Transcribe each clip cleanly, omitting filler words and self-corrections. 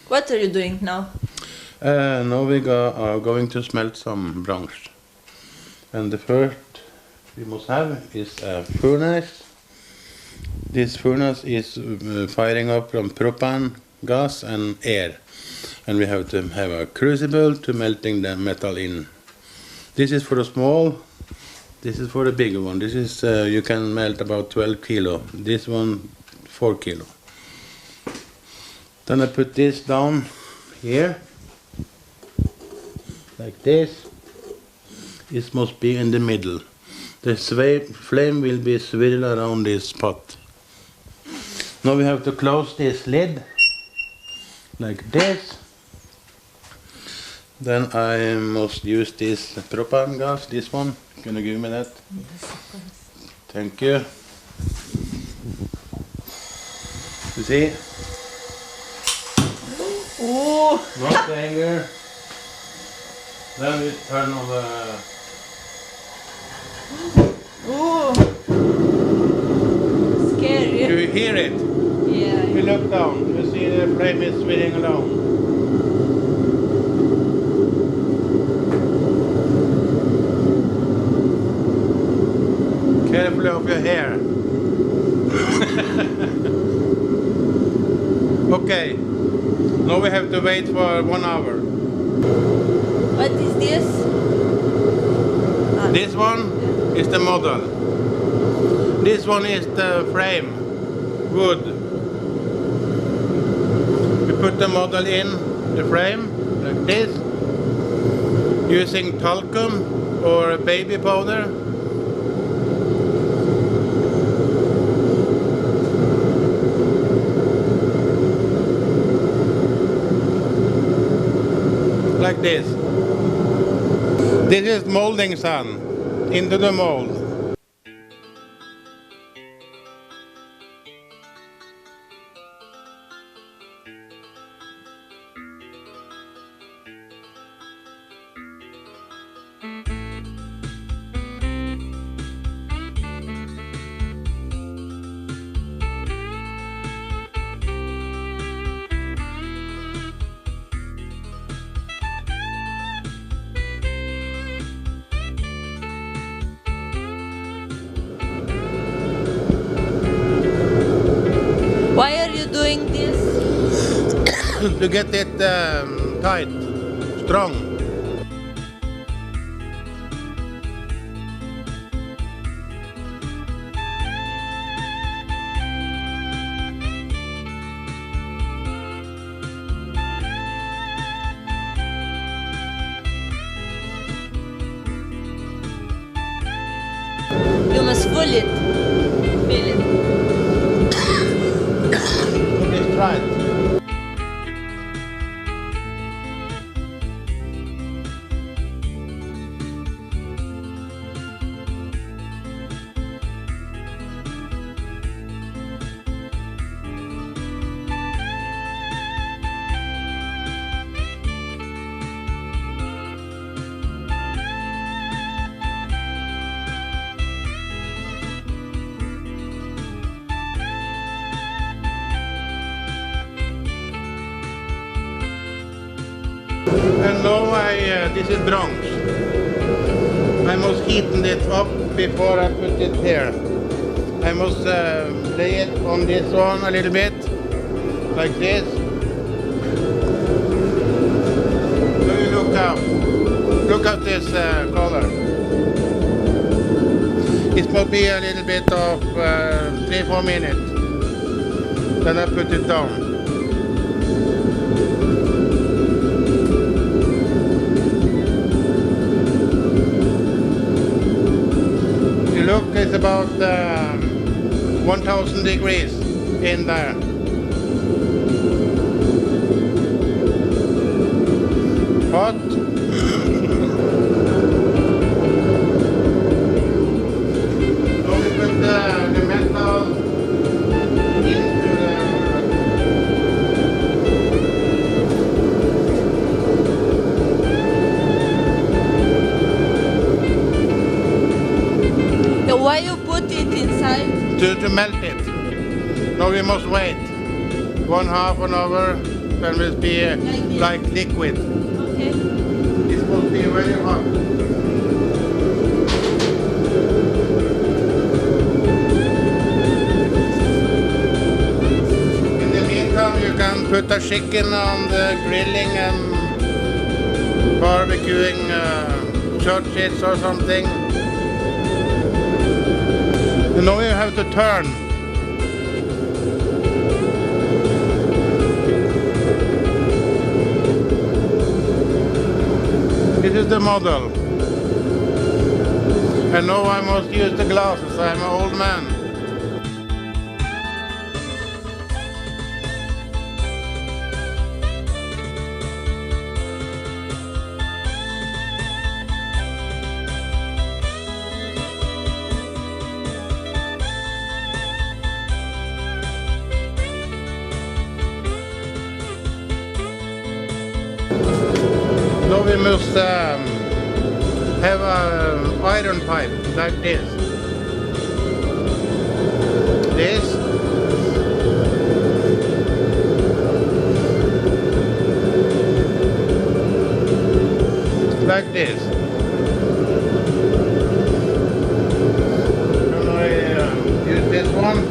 What are you doing now? Now we are going to smelt some bronze. And the first we must have is a furnace. This furnace is firing up from propane, gas and air. And we have to have a crucible to melting the metal in. This is for the small, this is for the bigger one. This is, you can melt about 12 kilo. This one, 4 kilo. Then I put this down here, like this. It must be in the middle. The flame will be swirled around this pot. Now we have to close this lid, like this. Then I must use this propane gas, this one. Can you give me that? Yes, of course. Thank you. You see? Oh! Not anger. Then we turn on the... Oh! Scary. Do you hear it? Yeah. We look down. You see the flame is swirling around. Careful of your hair. Okay. Now we have to wait for 1 hour. What is this? This one is the model. This one is the frame, wood. We put the model in the frame, like this, using talcum or baby powder. Like this. This is molding sand into the mold. Why are you doing this? To get it tight, strong. You must pull it. Feel it. It's right. And now this is bronze. I must heaten it up before I put it here. I must lay it on this one a little bit, like this. So you look at this color. It must be a little bit of 3-4 minutes. Then I put it down. Look, it's about 1000 degrees in there. Hot. So we put the metal into Why you put it inside? To melt it. Now we must wait 1/2 an hour then will be like liquid. Okay. This will be very hot. In the meantime, you can put a chicken on the grilling and barbecuing churches or something. And now you have to turn. This is the model. And now I must use the glasses, I'm an old man. Now we must have an iron pipe like this. This. Like this. Can I use this one?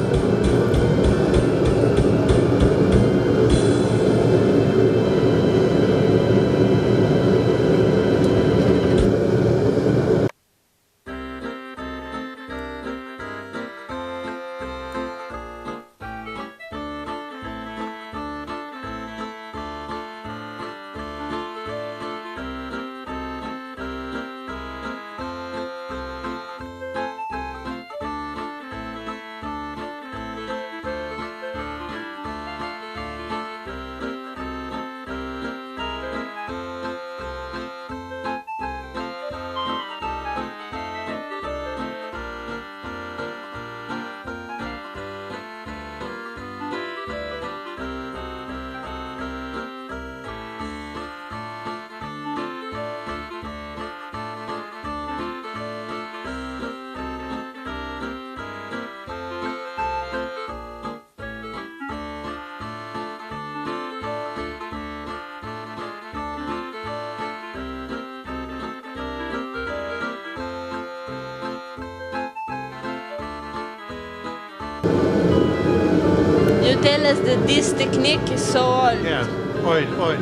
You tell us that this technique is so old. Yeah, oil.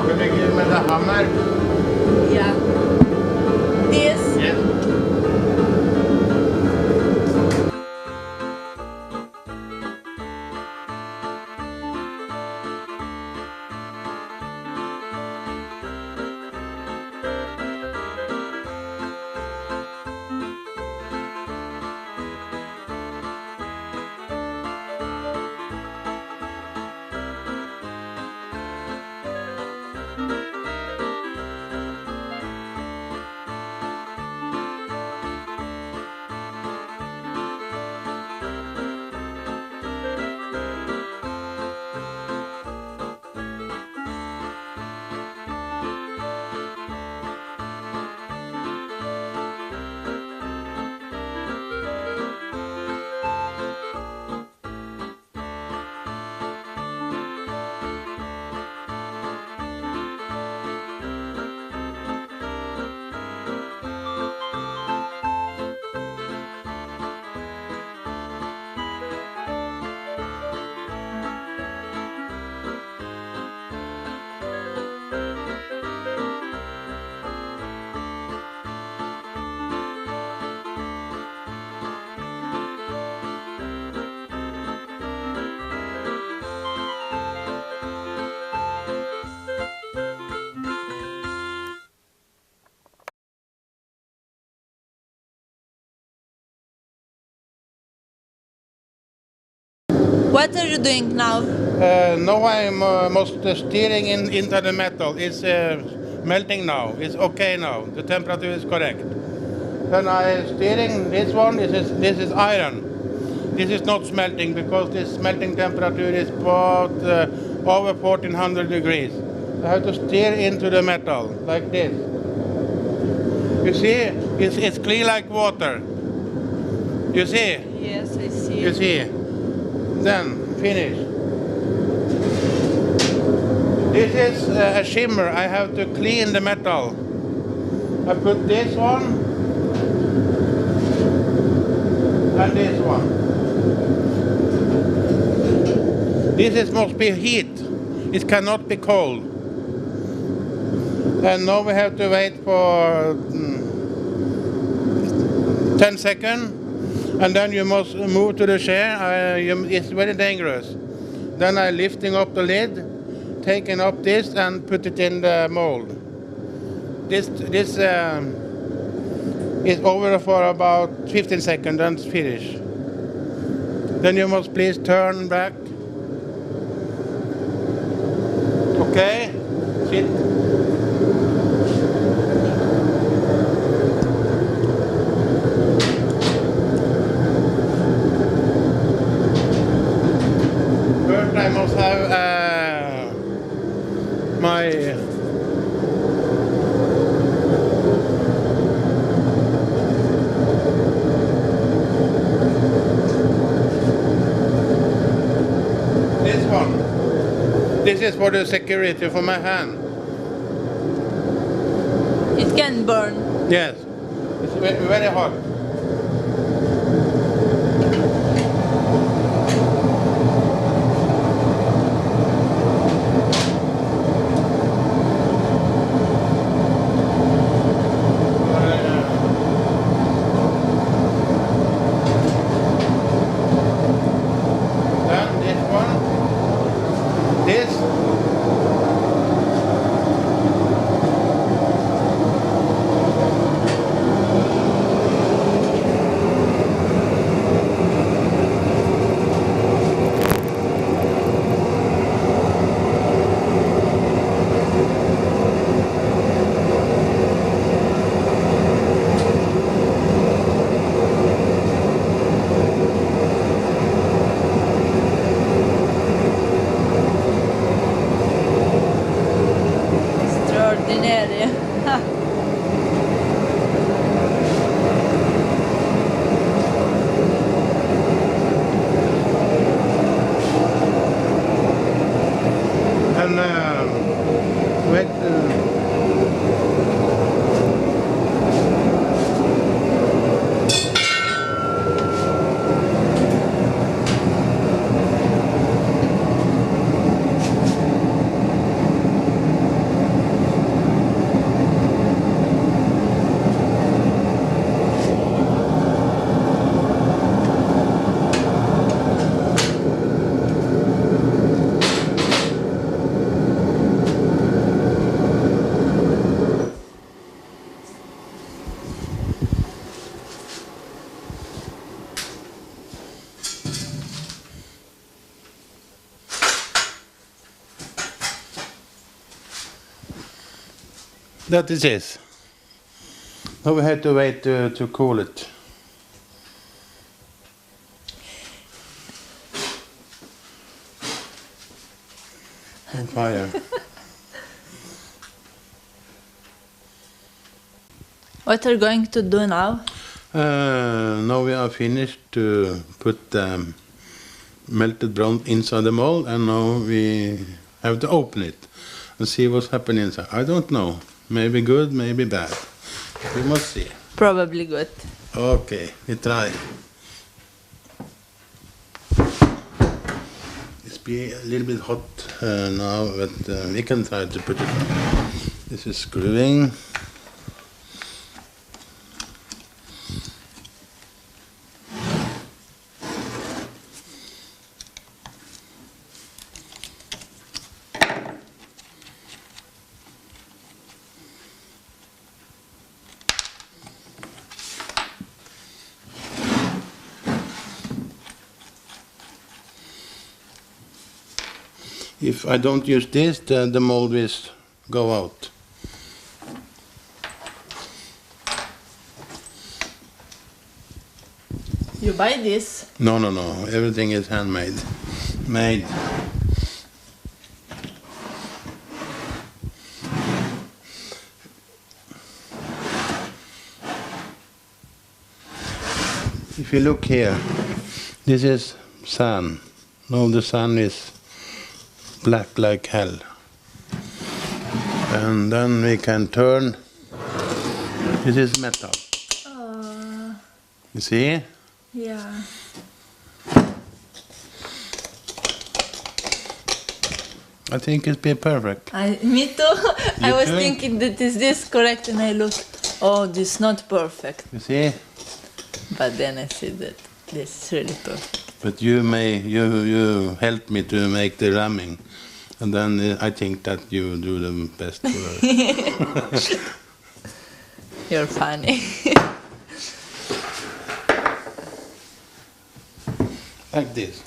Can you give me the hammer? Yeah. This. Yes. What are you doing now? Now I'm most steering into the metal. It's melting now. It's okay now. The temperature is correct. Then I steering this one. This is iron. This is not smelting because the smelting temperature is about over 1400 degrees. I have to steer into the metal like this. You see, it's clear like water. You see? Yes, I see. You see? Then finish. This is a shimmer. I have to clean the metal. I put this one and this one. This must be heat. It cannot be cold. And now we have to wait for 10 seconds. And then you must move to the chair. It's very dangerous. Then I'm lifting up the lid, taking up this and put it in the mold. This is over for about 15 seconds and finish. Then you must please turn back. Okay, sit. First I must have my this one. This is for the security for my hand. It can burn. Yes, it's very hot. Then this one. This. Extraordinary. And wait. That is it. Now we have to wait to cool it. On fire. What are you going to do now? Now we are finished to put the melted bronze inside the mold, and now we have to open it and see what's happening inside. I don't know. Maybe good, maybe bad. We must see. Probably good. Okay, we try. It's be a little bit hot now, but we can try to put it on. This is screwing. If I don't use this, the mold will go out. You buy this? No, no, no. Everything is handmade. Made. If you look here, this is sand. No, the sand is black like hell. And then we can turn. This is metal. You see? Yeah. I think it's been perfect. Me too. I was too? thinking that is this correct, and I looked. Oh, this is not perfect. You see? But then I see that this is really perfect. But you helped me to make the ramming, and then I think that you do the best work. You're funny. Like this.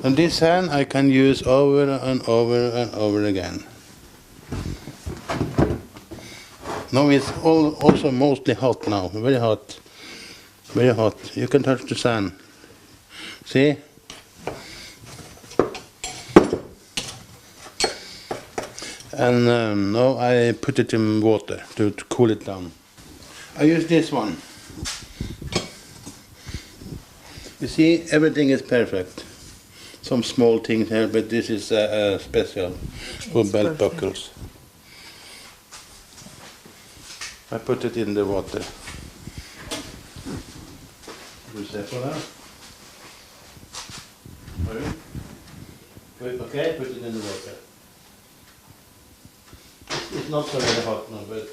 And this hand I can use over and over and over again. Now it's also mostly hot now, very hot. Very hot. You can touch the sand. See? And now I put it in water to cool it down. I use this one. You see, everything is perfect. Some small things here, but this is special for belt buckles. I put it in the water. Du ser på det. Okay, put it in the water. It's not so very hot now, but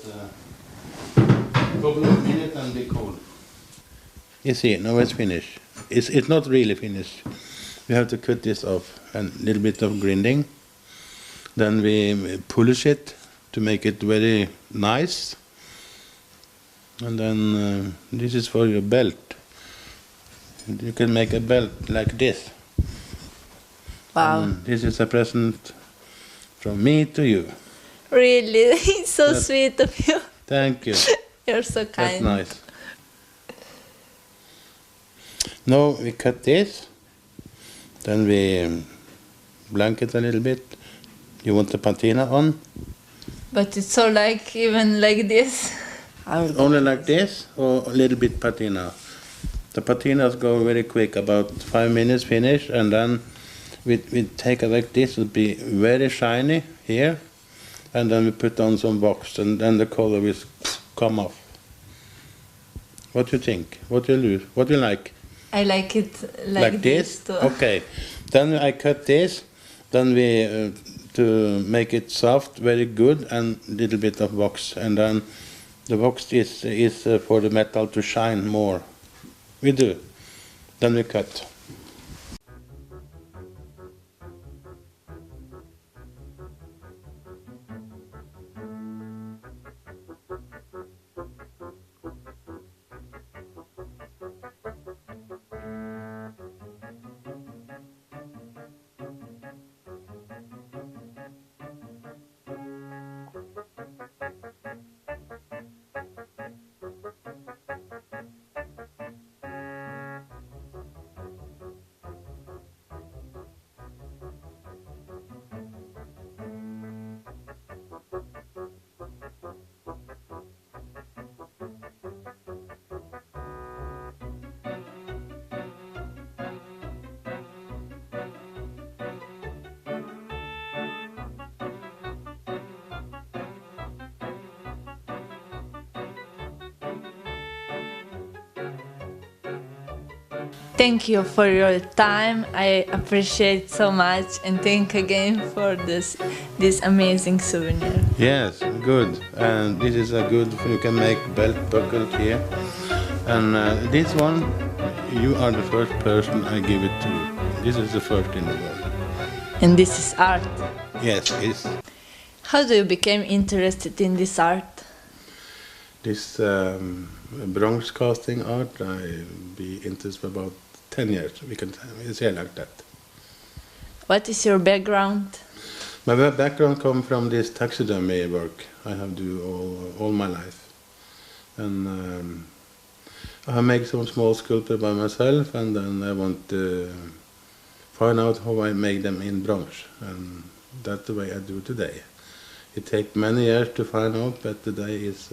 a couple of minutes and be cold. You see, now it's finished. It's not really finished. We have to cut this off, and a little bit of grinding. Then we polish it to make it very nice. And then this is for your belt. You can make a belt like this. Wow. And this is a present from me to you. Really? It's so sweet of you. Thank you. You're so That's kind. nice. Now we cut this. Then we blanket a little bit. You want the patina on? But it's so like, even like this. Only like this, or a little bit patina? The patinas go very quick, about 5 minutes finish, and then we take it like this. It will be very shiny here, and then we put on some wax, and then the color will come off. What do you think? What do you like? I like it like this too. Okay. Then I cut this. Then we to make it soft, very good, and a little bit of wax, and then the wax is for the metal to shine more. We do. Then we cut. Thank you for your time. I appreciate so much, and thank again for this amazing souvenir. Yes, good. And this is a good. You can make belt buckle here. And this one, you are the first person I give it to. This is the first in the world. And this is art. Yes, it's How do you become interested in this art? this BronzeCasting art. I be interested for about 10 years. We can say like that. What is your background? My background comes from this taxidermy work I have do all my life, and I make some small sculpture by myself, and then I want to find out how I make them in bronze, and that's the way I do today. It takes many years to find out, but today is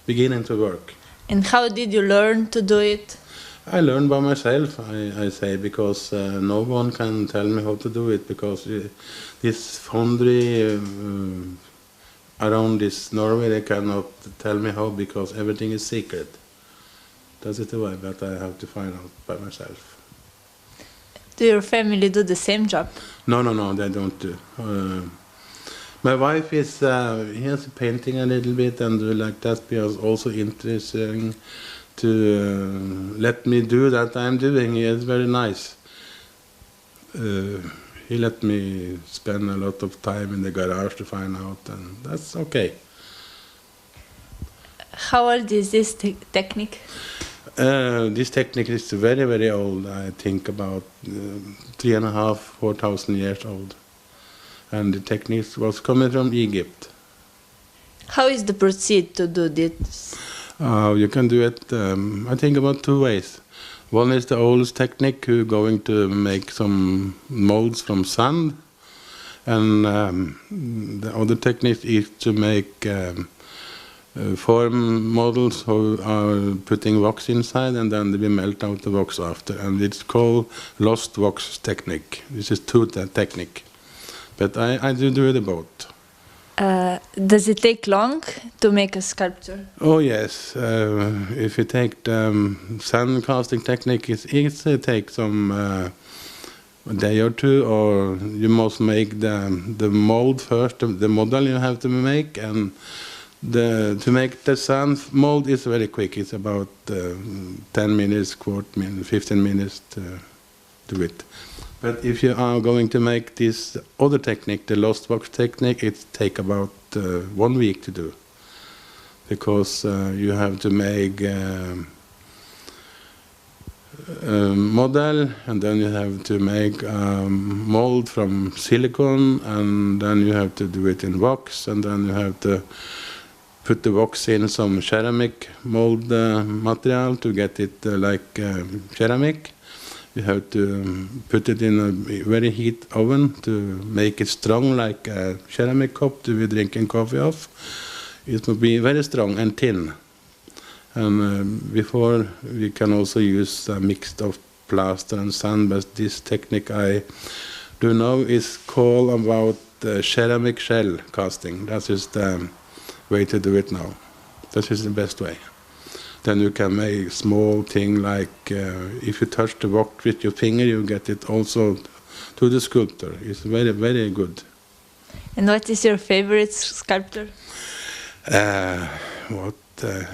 beginning to work. And how did you learn to do it? I learned by myself, I say, because no one can tell me how to do it, because this foundry around this Norway, they cannot tell me how, because everything is secret. That is the way that I have to find out by myself. Do your family do the same job? No, they don't do. My wife is here's painting a little bit and do like that, because also interesting to let me do that I'm doing. It's very nice. He let me spend a lot of time in the garage to find out, and that's okay. How old is this technique? This technique is very, very old. I think about 3,500, 4,000 years old. And the technique was coming from Egypt. How is the procedure to do this? You can do it, I think, about two ways. One is the oldest technique, you're going to make some molds from sand. And the other technique is to make form models who are putting wax inside, and then we melt out the wax after. And it's called lost wax technique. This is two technique. But I do the both. Does it take long to make a sculpture? Oh yes. If you take the sand casting technique, it takes some a day or two, or you must make the mold first, the model you have to make, and to make the sand mold is very quick. It's about 10 minutes, 15 minutes to do it. But if you are going to make this other technique, the lost wax technique, it takes about 1 week to do. Because you have to make a model, and then you have to make a mold from silicone, and then you have to do it in wax, and then you have to put the wax in some ceramic mold material to get it like ceramic. You have to put it in a very heat oven to make it strong, like a ceramic cup to be drinking coffee off. It will be very strong and thin. And before we can also use a mix of plaster and sand, but this technique I do now is called about ceramic shell casting. That is the way to do it now. That is the best way. Then you can make small thing like if you touch the wax with your finger, you get it also to the sculptor. It's very, very good. And what is your favorite sculpture?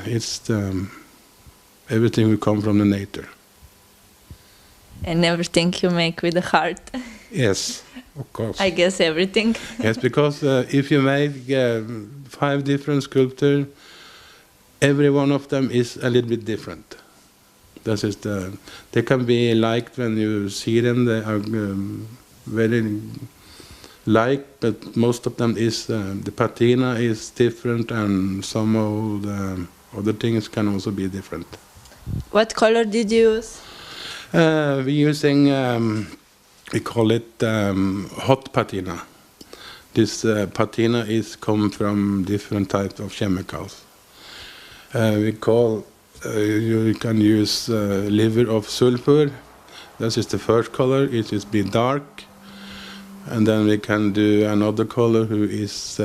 It's everything will come from the nature. And everything you make with the heart? Yes, of course. I guess everything. Yes, because if you make 5 different sculptures, every one of them is a little bit different. That is they can be liked when you see them. They are very liked, but most of them is the patina is different, and some of the other things can also be different. What color did you use? We're using we call it hot patina. This patina is come from different types of chemicals. You can use liver of sulfur. This is the first color. It is be dark, and then we can do another color who is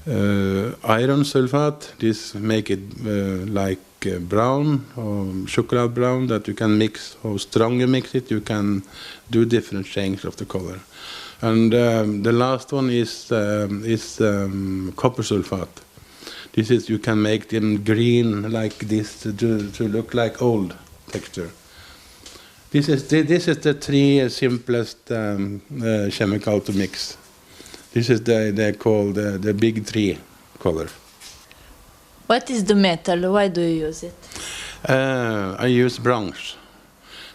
iron sulfate. This make it like brown or chocolate brown, that you can mix. How strong you mix it, you can do different shades of the color. And the last one is copper sulfate. This is, you can make them green like this to look like old texture. This is the 3 simplest chemical to mix. This is they call the big 3 color. What is the metal? Why do you use it? I use bronze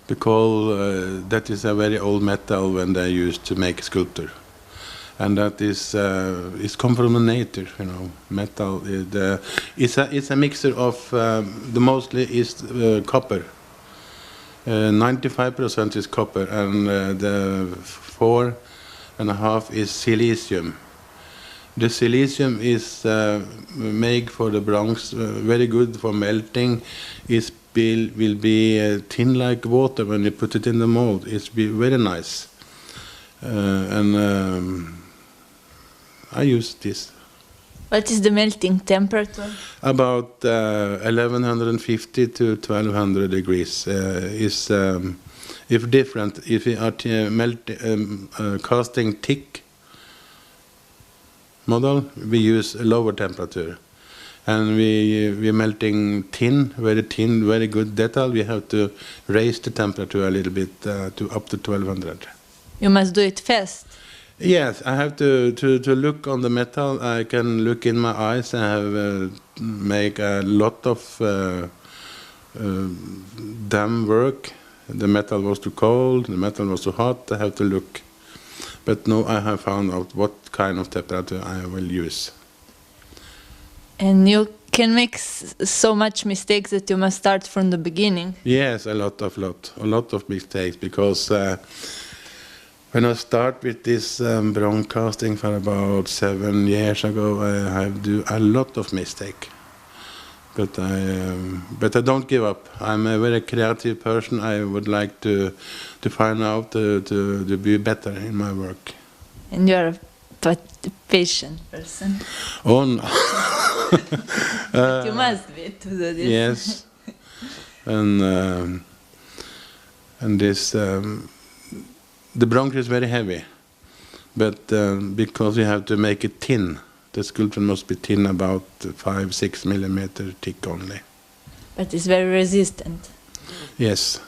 because that is a very old metal when they used to make sculpture. and that is come from the nature, you know. Metal it's a mixture of the mostly is copper. 95% is copper, and the 4.5 is silicium. The silicium is made for the bronze, very good for melting. Will be thin like water when you put it in the mold. It's be very nice, and I use this. What is the melting temperature? About 1150 to 1200 degrees. Is if different. If you are casting thick model, we use a lower temperature. And we're melting thin, very good detail. We have to raise the temperature a little bit to up to 1200. You must do it fast. Yes, I have to look on the metal. I can look in my eyes. I have make a lot of damn work. The metal was too cold. The metal was too hot. I have to look. But now I have found out what kind of temperature I will use. And you can make so much mistakes that you must start from the beginning. Yes, a lot of mistakes, because when I start with this BronzeCasting for about 7 years ago, I have do a lot of mistake. But I don't give up. I'm a very creative person. I would like to find out to be better in my work. And you're a patient person. Oh no. But you must be to do this. Yes, and this the bronze is very heavy, but because you have to make it thin, the sculpture must be thin, about 5-6 millimeter thick only. But it's very resistant. Yes.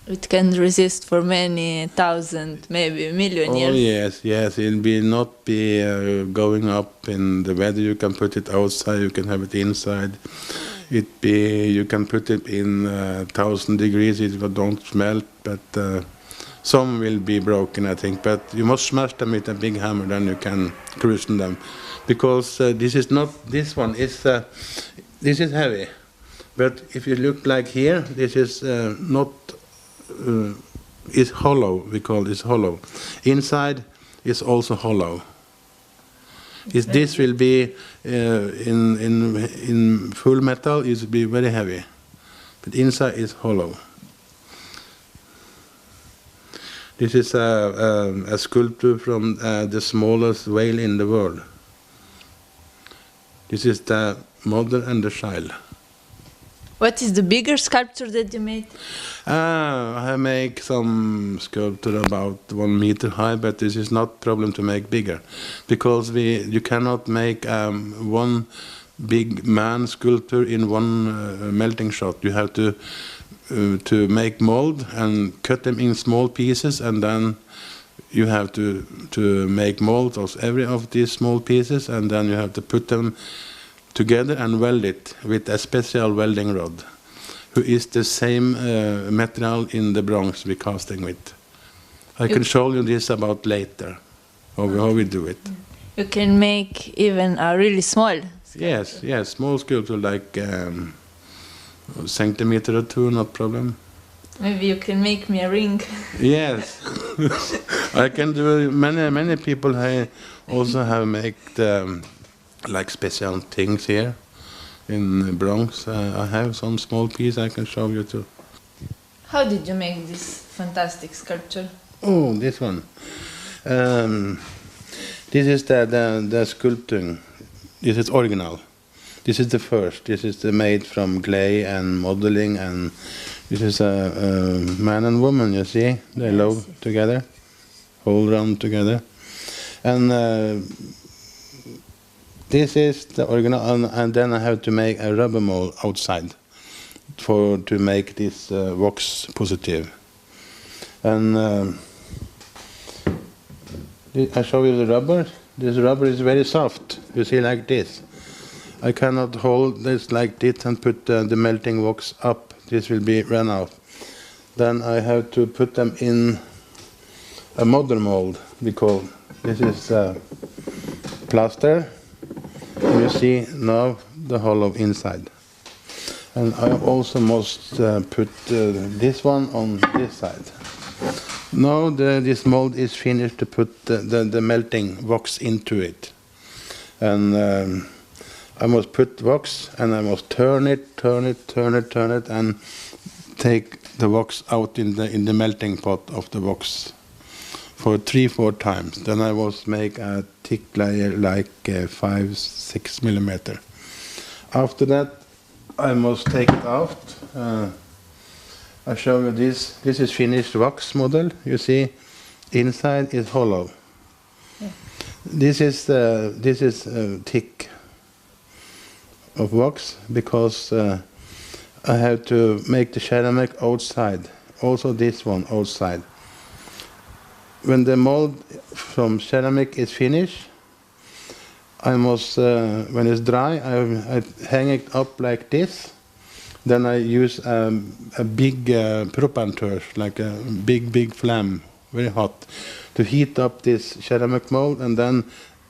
It can resist for many thousand, maybe million years. Yes. It will not be going up in the weather. You can put it outside. You can have it inside. You can put it in 1,000 degrees. It don't melt, but some will be broken, I think. But you must smash them with a big hammer. Then you can cruise them, because this is not. This one is. This is heavy, but if you look like here, this is not. Is hollow. We call this hollow. Inside is also hollow. This will be in full metal. It will be very heavy, but inside is hollow. This is a sculpture from the smallest whale in the world. This is the mother and the child. What is the bigger sculpture that you made? I make some sculpture about 1 meter high, but this is not problem to make bigger, because you cannot make one big man sculpture in one melting shot. You have to make mold and cut them in small pieces, and then you have to make mold of every of these small pieces, and then you have to put them together and weld it with a special welding rod, who is the same material in the bronze we're casting with. I can show you this about later, how we do it. You can make even a really small sculpture. Yes, small sculpture like a centimeter or 2, not problem. Maybe you can make me a ring. Yes, I can do. Many people also have made like special things here in bronze. I have some small piece I can show you too. How did you make this fantastic sculpture? Oh, this one. This is the sculpting. This is original. This is the first. This is made from clay and modeling, and this is a man and woman. You see, they love together, hold on together, and. This is the original, and then I have to make a rubber mold outside to make this wax positive. And I show you the rubber. This rubber is very soft. You see, like this. I cannot hold this like this and put the melting wax up. This will be run out. Then I have to put them in a modern mold. We call This is plaster. You see now the hollow inside. And I also must put this one on this side. Now this mold is finished to put the melting wax into it. And I must put wax and I must turn it, and take the wax out in the melting pot of the wax for 3-4 times. Then I must make a thick layer like 5-6 millimeter. After that, I must take it out. I show you this. This is finished wax model. You see, inside is hollow. Yeah. This is thick of wax because I have to make the ceramic outside. Also this one outside. When the mold from ceramic is finished, I must, when it's dry, I hang it up like this. Then I use a big propane torch, like a big flame, very hot, to heat up this ceramic mold, and then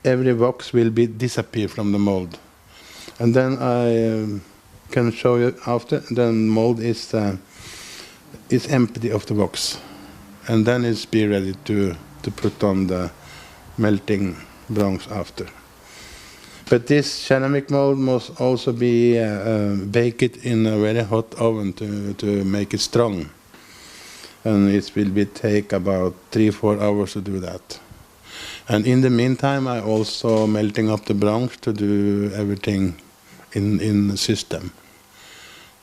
every wax will disappear from the mold. And then I can show you after. Then mold is empty of the wax, and then it's be ready to put on the melting bronze after. But this ceramic mold must also be baked in a very hot oven to make it strong. And it will take about 3-4 hours to do that. And in the meantime, I also melting up the bronze to do everything in the system.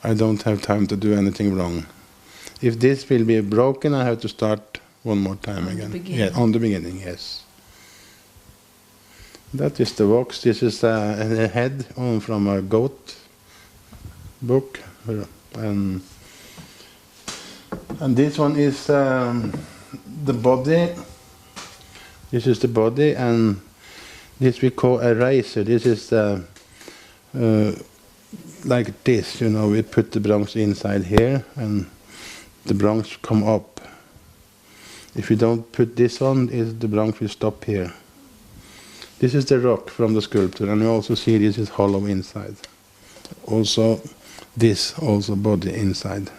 I don't have time to do anything wrong. If this will be broken, I have to start one more time again. Yeah, on the beginning, yes. That is the wax. This is a head from a goat book, and this one is the body. This is the body, and this we call a riser. This is like this. You know, we put the bronze inside here, and the bronze come up. If you don't put this on, the bronze will stop here. This is the rock from the sculpture, and you also see this is hollow inside. Also, this also body inside.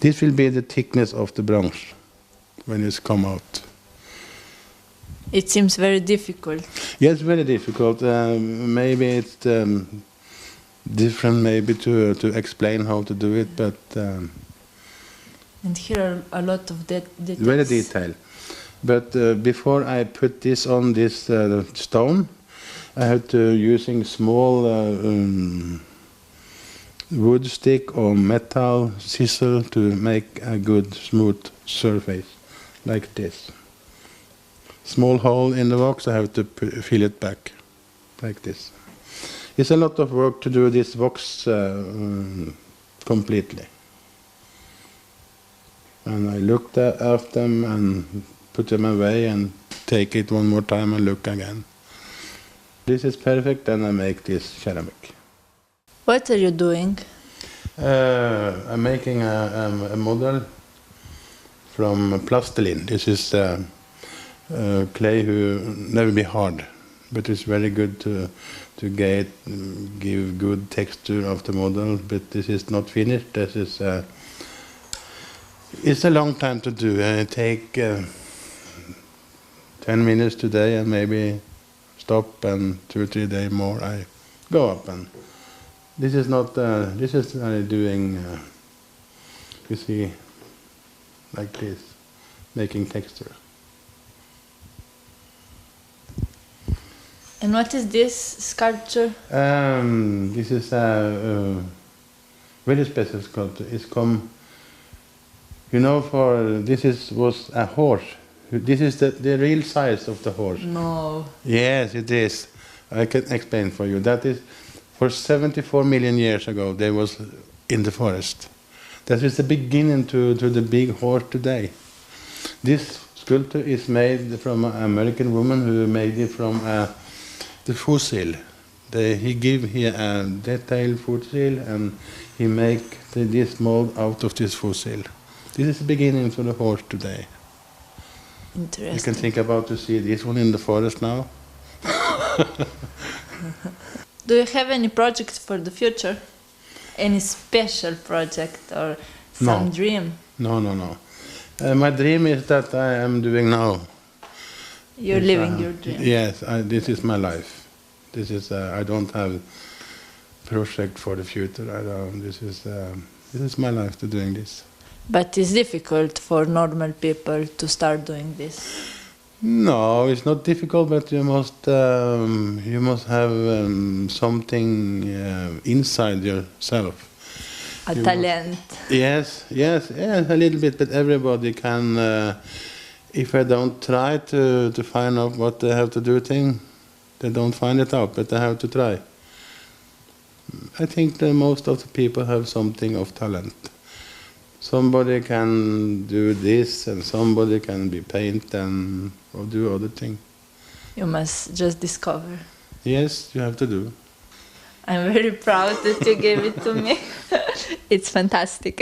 This will be the thickness of the bronze when it's come out. It seems very difficult. Yes, very difficult. Maybe it's different, maybe to explain how to do it, but. And here are a lot of details. Very detailed. But before I put this on this stone, I have to using small wood stick or metal chisel to make a good smooth surface, like this. Small hole in the wax, I have to fill it back, like this. It's a lot of work to do this wax completely. And I looked at them and put them away and take it one more time and look again. This is perfect, and I make this ceramic. What are you doing? I'm making a model from plastiline. This is clay who never be hard, but it's very good to give good texture of the model. But this is not finished. This is it's a long time to do. It take 10 minutes today and maybe stop, and 2-3 days more I go up. And this is not, this is doing, you see, like this, making texture. And what is this sculpture? This is a very special sculpture. It's come, you know, was a horse. This is the real size of the horse. No. Yes, it is. I can explain for you. That is, for 74 million years ago, they was in the forest. That is the beginning to the big horse today. This sculpture is made from an American woman who made it from the fossil. He give here a detailed fossil, and he make this mold out of this fossil. This is the beginning to the horse today. Interesting. You can think about to see this one in the forest now. Do you have any projects for the future? Any special project or some dream? No. My dream is that I am doing now. You're living your dream. Yes, this is my life. This is I don't have project for the future. This is my life to doing this. But it's difficult for normal people to start doing this. No, it's not difficult, but you must have something inside yourself. A talent. Yes, a little bit, but everybody can. If I don't try to find out what they have to do, they don't find it out, but they have to try. I think that most of the people have something of talent. Somebody can do this, and somebody can be paint or do other things. You must just discover. Yes, you have to do. I'm very proud that you gave it to me. It's fantastic.